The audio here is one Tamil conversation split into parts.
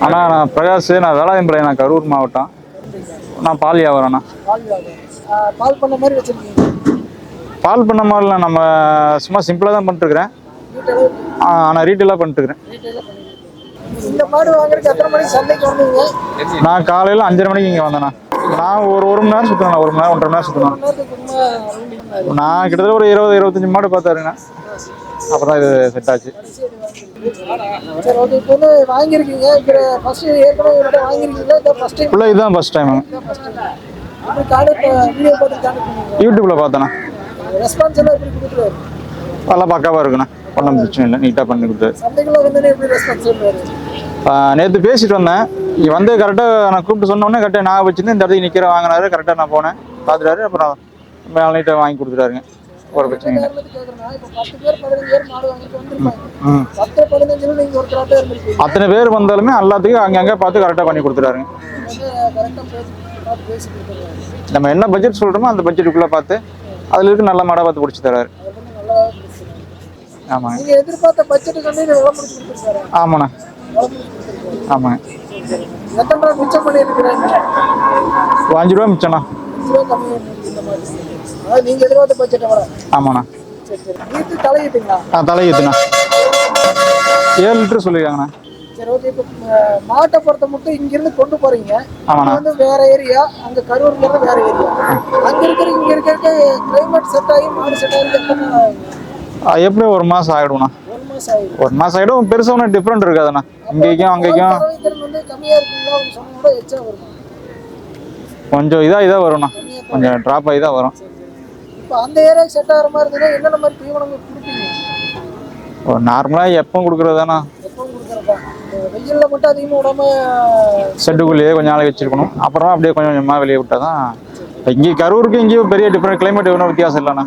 அண்ணா நான் பிரகாஷ், நான் வேளாயம்பாளையம், நான் கரூர் மாவட்டம். நான் பால் வியாபாரம்ண்ணா. பால் பண்ண மாதிரி வச்சிருக்கீங்க? பால் பண்ண மாதிரிலாம் நம்ம சும்மா சிம்பிளாக தான் பண்ணிட்டுருக்கிறேன். ஆனால் ரீட்டெயிலாக பண்ணிட்டுருக்கிறேன். இந்த மாடு வாங்குறதுக்கு எத்தனை மணிக்கு சந்தைக்கு வந்தீங்க? நான் காலையில் 5:30 மணிக்கு இங்கே வந்தேண்ணா. நான் ஒரு மணி நேரம் சுற்றணும், 1 மணி நேரம் 1.5 மணி நேரம் சுற்றணும். நான் கிட்டத்தட்ட ஒரு 20-25 மாடு பார்த்தாருங்கண்ணா. அப்புறம் தான் இது செட் ஆச்சு. சரி, ஓகே. இப்போ வந்து வாங்கியிருக்கீங்க, இப்போ ஃபர்ஸ்ட் ஏற்கனவே வாங்கியிருக்கீங்களா? இப்போ ஃபர்ஸ்ட் டைம்? இல்லை, இதுதான் ஃபர்ஸ்ட் டைம். வீடியோ பார்த்து கான்டெக்ட் பண்ணுவீங்க? யூடியூப்பில் பார்த்தேண்ணா. ரெஸ்பான்ஸ் எல்லாம் எப்படி கொடுக்குறாரு? நல்லா பக்காவாக இருக்குண்ணா. ஒன்றும் பிரச்சனை இல்லை, நீட்டாக பண்ணி கொடுத்தாரு. சந்தைக்குள்ள வந்து எப்படி ரெஸ்பான்ஸ் சொல்லுவாரு? நேற்று பேசிட்டு வந்தேன். இங்கே வந்து கரெக்டாக நான் கூப்பிட்டு சொன்னோடனே கரெக்டாக நான் வச்சுருந்து இந்த இடத்துக்கு நிற்கிற வாங்கினாரு. கரெக்டாக நான் போனேன், பார்த்துட்டாரு. அப்புறம் மேலே நீட்டாக வாங்கி கொடுத்துட்டாருங்க. ஒரு பிரச்சனை இல்லை. அத்தனை பேர் வந்தாலுமே எல்லாத்துக்கும் அங்கங்கே பார்த்து கரெக்டாக பண்ணி கொடுத்துட்டாருங்க. நம்ம என்ன பட்ஜெட் சொல்கிறோமோ அந்த பட்ஜெட்டுக்குள்ளே பார்த்து அதில் இருக்கு நல்ல மாடாக பார்த்து பிடிச்சி தராரு. ஆமாங்க. ஆமாண்ணா. ஆமாங்க. 5 ரூபா மிச்சம்ண்ணா. ஆமாண்ணா. தலையீத்துண்ணா. 7 லிட்டர் சொல்லியிருக்காங்கண்ணா. சரி, ஓகே. இப்போ மாட்டை பொறுத்த மட்டும் இங்கிருந்து கொண்டு போறீங்க. ஆமாண்ணா. வந்து வேற ஏரியா, அங்க கரூர்ங்கிறது வேற ஏரியா. அங்க இங்க இருக்க கிளைமேட் செட் ஆகி மாடு செட் ஆகி எப்படி 1 மாதம் ஆகிடும்ண்ணா. 1 மாதம் ஆகிடும். பெருசாக ஒன்றும் டிஃப்ரெண்ட் இருக்காதுண்ணா. இங்கேயும் அங்கேயும் வந்து கம்மியா இருக்குங்களா? அவங்க சொன்னோட எச்சா வரும். கொஞ்சம் இதாக வரும்ண்ணா. கொஞ்சம் ட்ராப் ஆகி தான் வரும். இப்போ அந்த ஏரியாவுக்கு செட் ஆகிற மாதிரி இருந்ததுன்னா என்னென்ன மாதிரி தீவனம் கொடுப்பீங்க? ஒரு நார்மலாக எப்போ கொடுக்குறதாண்ணா. எப்பவும் கொடுக்குறதா? வெயில்ல மட்டும் அதிகமாக விடாம செட்டுக்குள்ளேயே கொஞ்சம் நாளைக்கு வச்சிருக்கணும். அப்புறம் அப்படியே கொஞ்சம் கொஞ்சமாக வெளியே விட்டால் தான். இங்கே கரூருக்கு இங்கேயும் பெரிய டிஃப்ரெண்ட் கிளைமேட் ஒன்றும் வித்தியாசம் இல்லைண்ணா.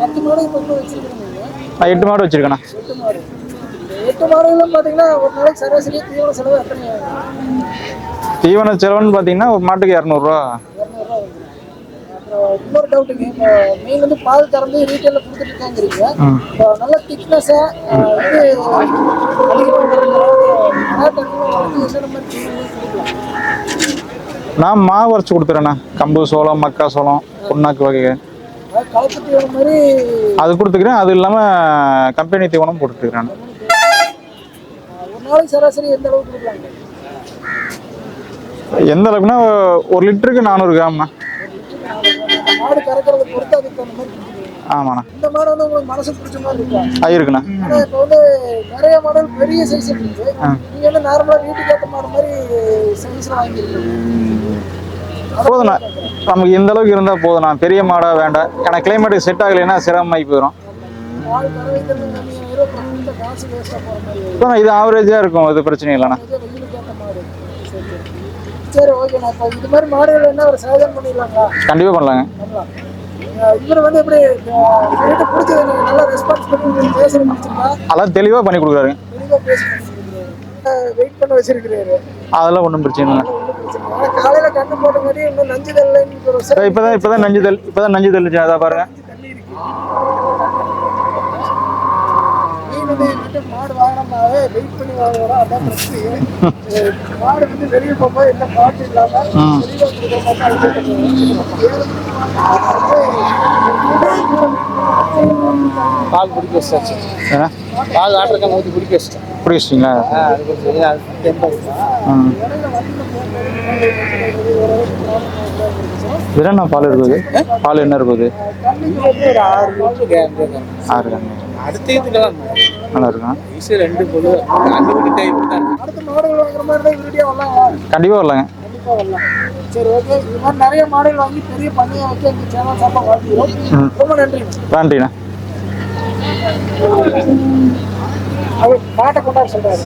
10 மாடு வச்சிருக்கீங்க? நான் 8 மாடு வச்சிருக்கேண்ணா. 8 மாடுகளும் பார்த்தீங்கன்னா ஒரு நாளைக்கு சராசரி தீவன செலவு எத்தனை ஆகும்? தீவன செலவுன்னு பார்த்தீங்கன்னா ஒரு மாட்டுக்கு 200 ரூபா. 200 ரூபா. அப்புறம் இன்னொரு டவுட்டுங்க, இப்போ நீங்கள் வந்து பால் கறந்து ரீட்டெயிலில் கொடுத்துட்டு இருக்காங்கிறீங்க. இப்போ நல்ல திக்னஸாக இது நான் மாவு அரைச்சி கொடுத்துறேண்ணா. கம்பு சோளம், மக்கா சோளம், புண்ணாக்கு வகைகள் கலப்பு தீவனம் மாதிரி அது கொடுத்துக்கிறேன். அது இல்லாமல் கம்பெனி தீவனம் போட்டுருக்கிறேன். ஒரு நாளைக்கு சராசரி எந்த அளவுக்கு கொடுக்கலாங்க? எந்த அளவுக்குன்னா 1 லிட்டருக்கு 400 கிராம்ண்ணா. மாடு கறக்கிறத பொறுத்து அதுக்கு தகுந்த மாதிரி. ஆமாண்ணா. இந்த மாடு வந்து உங்களுக்கு மனசுக்கு பிடிச்ச மாதிரி இருக்கா? இருக்குண்ணா. ஆனால் இப்போ வந்து நிறைய மாடல் பெரிய சைஸ் இருக்குது. நீங்கள் வந்து நார்மலாக வீட்டுக்கு ஏற்ற மாடு மாதிரி சைஸில் வாங்கியிருக்கீங்க. போதுண்ணா, நமக்கு இந்த அளவுக்கு இருந்தால் போதுண்ணா. பெரிய மாடாக வேண்டாம். ஏன்னா கிளைமேட்டுக்கு செட் ஆகலைன்னா சிரமமாகி போயிடும். இது ஆவரேஜாக இருக்கும், இது பிரச்சனை இல்லைண்ணா. சரி, ஓகேண்ணா. இப்போ இது மாதிரி மாடுகள் என்ன ஒரு சாதனை பண்ணிடலாங்களா? கண்டிப்பாக பண்ணலாங்க. இவர் வந்து எப்படி பிடிச்சது? நல்லா ரெஸ்பான்ஸ் பண்ணி பேசுறது பிடிச்சிருக்கா? அதெல்லாம் தெளிவாக பண்ணி கொடுக்குறாரு. தெளிவாக பேசி வெயிட் பண்ண வச்சிருக்கிறாரு. அதெல்லாம் ஒன்றும் பிரச்சனை இல்லை. காலையில கண்ணு போட்ட மாதிரி இன்னும் நஞ்சுதல் இப்பதான் நஞ்சுதல் அதான் பாருங்க. மாடு வாங்கினாவே வெயிட் பண்ணி வாங்குறோம். அதான் பிரச்சனை. மாடு வந்து வெளியே போகும்போது எந்த பாட்டு இல்லாம பால் குடிக்க வச்சாச்சு. பால் ஆட்டுறதுக்கான ஊற்றி குடிக்க வச்சிட்டேன். குடிச்சிட்டிங்களா? என்னென்ன பால் இருக்குது? பால் என்ன இருக்குது? 6 கண்ணு. நல்லா இருக்கும். கண்டிப்பாக வரலாங்க. சரி, ஓகே. இது மாதிரி நிறைய மாடல் வாங்கி பெரிய பண்ணையை வச்சு எங்கள் சேனல் சாப்பாடு வாழ்த்துக்கிறோம். ரொம்ப நன்றி. நன்றிண்ணா. அவர் பாட்டை கொண்டாட சொல்றாரு.